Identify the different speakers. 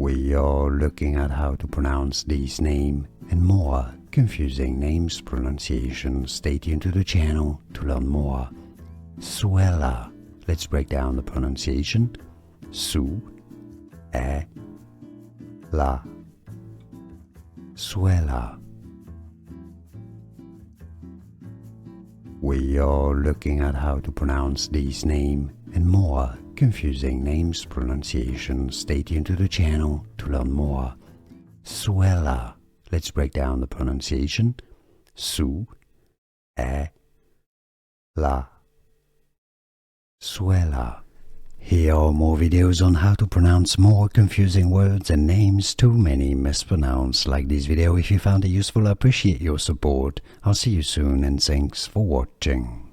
Speaker 1: We are looking at how to pronounce these names and more confusing names pronunciation. Stay tuned to the channel to learn more. Suella. Let's break down the pronunciation. Su, e, la. Suella. We are looking at how to pronounce these names and more confusing names pronunciation. Stay tuned to the channel to learn more. Suella. Let's break down the pronunciation. Su, e, la. Suella. Here are more videos on how to pronounce more confusing words and names too many mispronounced. Like this video if you found it useful. I appreciate your support. I'll see you soon and thanks for watching.